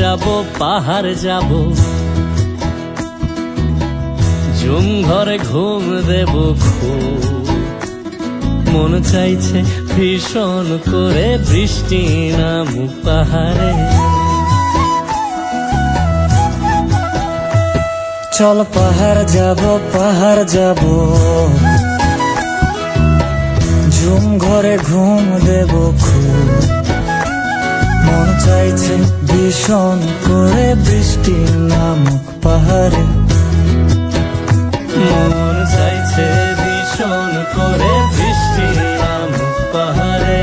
যাব পাহাড় যাব, ঝুম ঘরে ঘুম দেব খুব। মন চাইছে ভীষণ করে বৃষ্টি নামুক পাহাড়ে। চল পাহাড় যাব, ঝুম ঘরে ঘুম দেব খুব। মন চাইছে ভীষণ করে বৃষ্টি নামুক পাহাড়ে। মন চাইছে ভীষণ করে বৃষ্টি নামুক পাহাড়ে।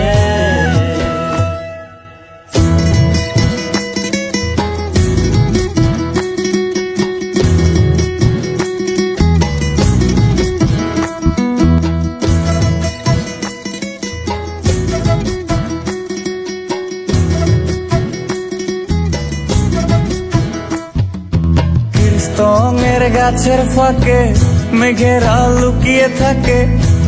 স্তঙের গাছের ফাঁকে মেঘেরা লুকিয়ে থাকে,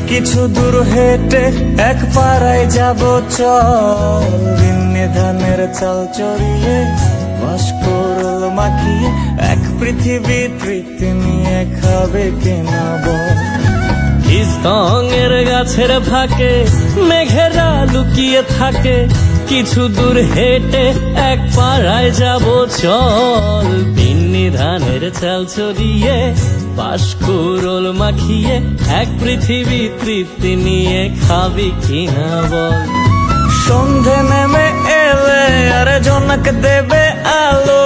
কিছু দূর হেঁটে এক পাড়ায় যাব চল। ভিন্নে ধানের চাল চড়িয়ে বাঁশকরল মাখিয়ে এক পৃথিবী তৃপ্তি নিয়ে খাবে কেনা বল। স্তঙের গাছের ফাঁকে মেঘেরা লুকিয়ে থাকে, কিছু দূর হেঁটে এক পাড়ায় যাব চল। ভিন্নি ধানের চাল চড়িয়ে বাঁশকরল মাখিয়ে এক পৃথিবী তৃপ্তি নিয়ে খাবি কিনা বল। সন্ধে নেমে এলে আর জনক দেবে আলো,